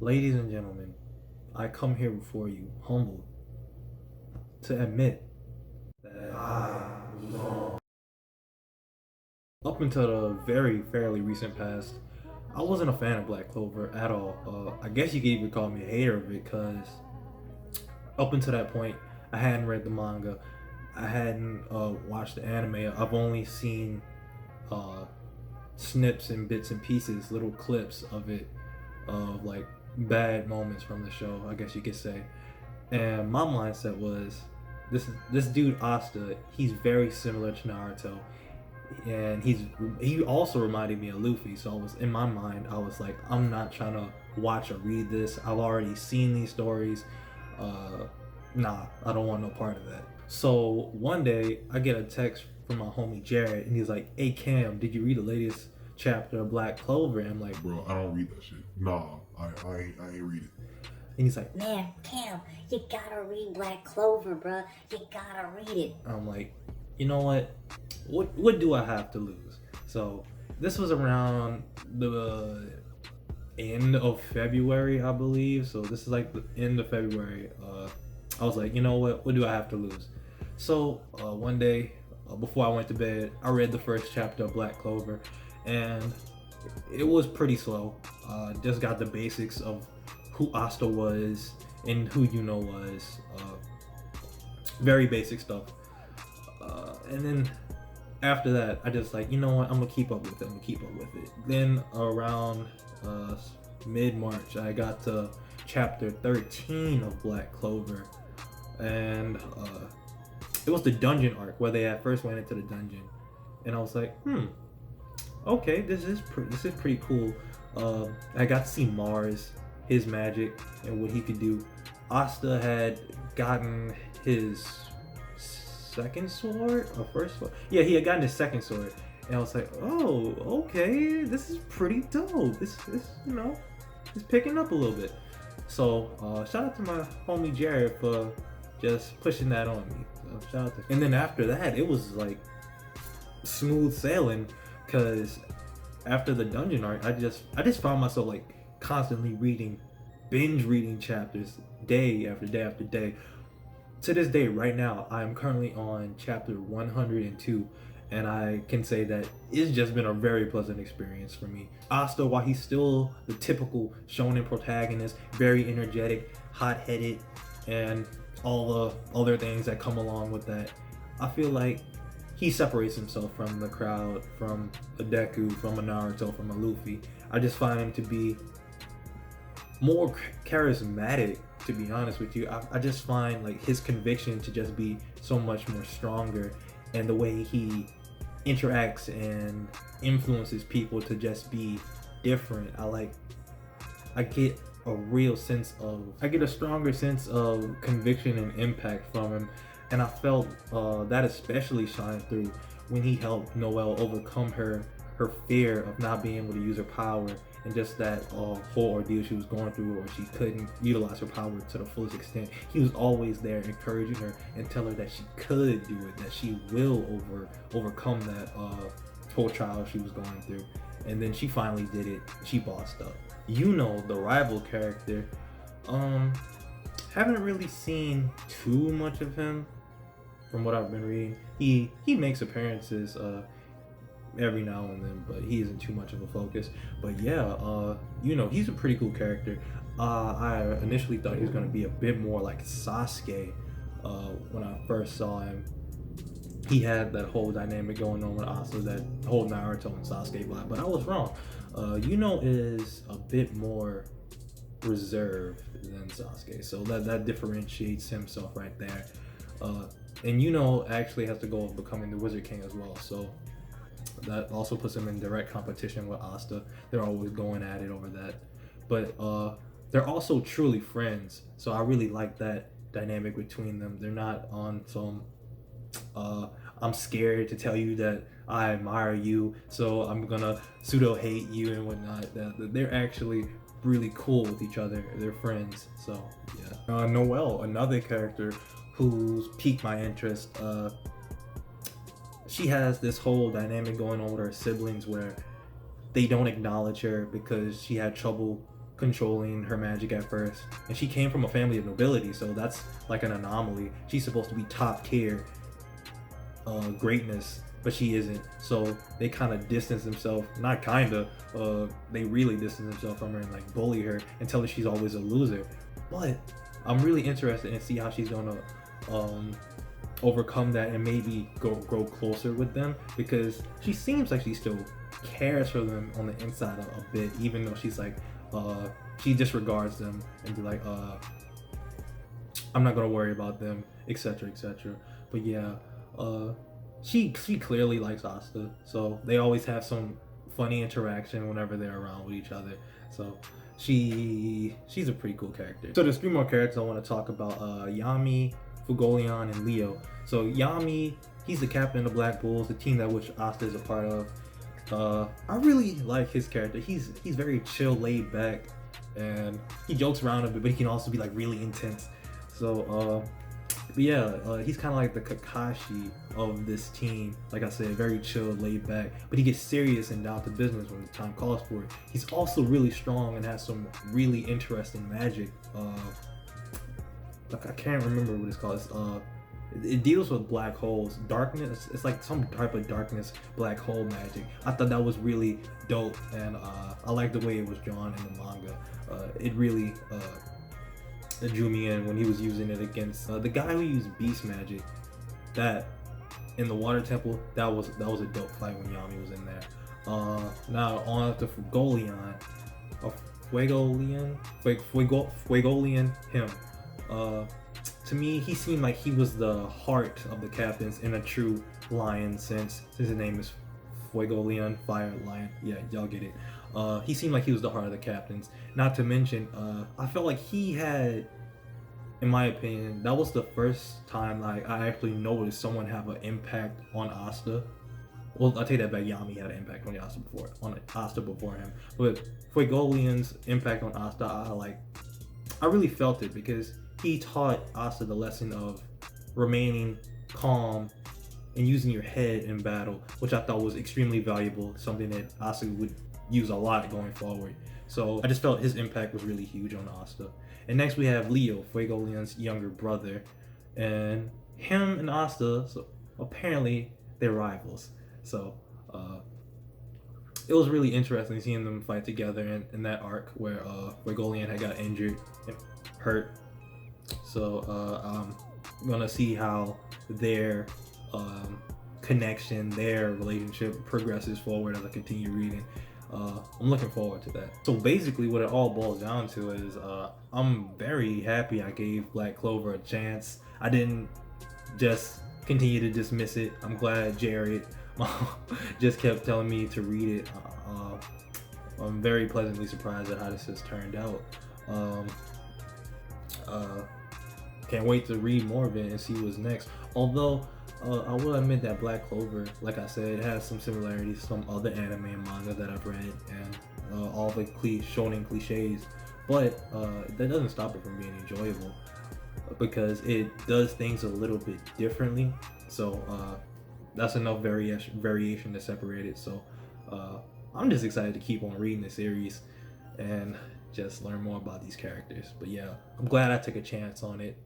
Ladies and gentlemen, I come here before you, humbled, to admit that I was wrong. Up until the very fairly recent past, I wasn't a fan of Black Clover at all. I guess you could even call me a hater of it because up until that point, I hadn't read the manga, I hadn't watched the anime. I've only seen uh, snips and bits and pieces, little clips of it, of like bad moments from the show, I guess you could say. And my mindset was, this dude Asta, he's very similar to Naruto, and he also reminded me of Luffy. So I was in my mind, I was like, I'm not trying to watch or read this. I've already seen these stories. Uh, nah, I don't want no part of that. So one day I get a text from my homie Jared, and he's like, "Hey Cam, did you read the latest chapter of Black Clover?" And I'm like, Bro, I don't read that shit. Nah, I ain't read it. and he's like, Man, Cam, you gotta read Black Clover, bruh. You gotta read it. I'm like, you know what? What do I have to lose? So this was around the end of February, I believe. So this is like the end of February. I was like, you know what? What do I have to lose? So one day before I went to bed, I read the first chapter of Black Clover, and it was pretty slow. Just got the basics of who Asta was and who Yuno was. Very basic stuff. And then after that, I just like, you know what, I'm gonna keep up with it. Then around mid-March, I got to chapter 13 of Black Clover, and it was the dungeon arc where they at first went into the dungeon, and I was like, okay, this is pretty cool. I got to see Mars, his magic, and what he could do. Asta had gotten his second sword or first sword. Yeah, he had gotten his second sword, and I was like, oh, okay, this is pretty dope. This it's picking up a little bit. So shout out to my homie Jared for just pushing that on me. So shout out to. And then after that, it was like smooth sailing, because after the dungeon arc, I just found myself like constantly binge reading chapters day after day after day. To this day, right now, I am currently on chapter 102, and I can say that it's just been a very pleasant experience for me. Asta, while he's still the typical shonen protagonist, very energetic, hot-headed, and all the other things that come along with that, I feel like he separates himself from the crowd, from a Deku, from a Naruto, from a Luffy. I just find him to be more charismatic, to be honest with you. I just find like his conviction to just be so much more stronger, and the way he interacts and influences people to just be different. I get a stronger sense of conviction and impact from him, and I felt that especially shine through when he helped Noelle overcome her fear of not being able to use her power, and just that whole ordeal she was going through, or she couldn't utilize her power to the fullest extent. He was always there encouraging her and telling her that she could do it, that she will overcome that whole trial she was going through. And then she finally did it. She bossed up. The rival character, haven't really seen too much of him from what I've been reading. He makes appearances every now and then, but he isn't too much of a focus. But yeah, he's a pretty cool character. I initially thought he was going to be a bit more like Sasuke when I first saw him. He had that whole dynamic going on with Asta, that whole Naruto and Sasuke vibe, but I was wrong. Is a bit more reserved than Sasuke, so that differentiates himself right there. And actually has to go of becoming the Wizard King as well, so that also puts him in direct competition with Asta. They're always going at it over that, but they're also truly friends, so I really like that dynamic between them. They're not on some I'm scared to tell you that I admire you, so I'm gonna pseudo hate you and whatnot. They're actually really cool with each other. They're friends. So yeah. Noelle, another character who's piqued my interest. She has this whole dynamic going on with her siblings where they don't acknowledge her because she had trouble controlling her magic at first, and she came from a family of nobility, so that's like an anomaly. She's supposed to be top tier greatness, but she isn't. So they kind of distance themselves, not kinda, they really distance themselves from her and like bully her and tell her she's always a loser. But I'm really interested in see how she's gonna overcome that and maybe grow closer with them, because she seems like she still cares for them on the inside a bit, even though she's like she disregards them and be like I'm not gonna worry about them, etc, etc. But yeah, she clearly likes Asta, so they always have some funny interaction whenever they're around with each other. So she's a pretty cool character. So there's 3 more characters I want to talk about: Yami, Fuegoleon, and Leo. So Yami, he's the captain of the Black Bulls, the team that which Asta is a part of. I really like his character. He's very chill, laid back, and he jokes around a bit, but he can also be like really intense. So but yeah, he's kind of like the Kakashi of this team. Like I said, very chill, laid back, but he gets serious and down to business when the time calls for it. He's also really strong and has some really interesting magic. Like I can't remember what it's called. It deals with black holes, darkness. It's like some type of darkness, black hole magic. I thought that was really dope, and I like the way it was drawn in the manga. It really it drew me in when he was using it against the guy who used beast magic. That in the water temple, that was a dope fight when Yami was in there. Now on to Fuegoleon, Fuegoleon, him. To me, he seemed like he was the heart of the captains in a true lion sense, since his name is Fuegoleon, Fire Lion. Yeah, y'all get it. He seemed like he was the heart of the captains. Not to mention, I felt like he had, in my opinion, that was the first time like I actually noticed someone have an impact on Asta. Well, I take that back. Yami had an impact on Asta before him, but Fuegoleon's impact on Asta, I really felt it, because he taught Asta the lesson of remaining calm and using your head in battle, which I thought was extremely valuable, something that Asta would use a lot going forward. So I just felt his impact was really huge on Asta. And next we have Leo, Fuegoleon's younger brother, and him and Asta, so apparently they're rivals. So it was really interesting seeing them fight together in that arc where Fuegoleon had got injured and hurt. So I'm gonna see how their connection, their relationship progresses forward as I continue reading. I'm looking forward to that. So basically what it all boils down to is I'm very happy I gave Black Clover a chance. I didn't just continue to dismiss it. I'm glad Jared just kept telling me to read it. I'm very pleasantly surprised at how this has turned out. Can't wait to read more of it and see what's next. Although I will admit that Black Clover, like I said, has some similarities to some other anime and manga that I've read, and all the shonen cliches, but that doesn't stop it from being enjoyable, because it does things a little bit differently. So that's enough variation to separate it. So I'm just excited to keep on reading the series and just learn more about these characters. But yeah, I'm glad I took a chance on it.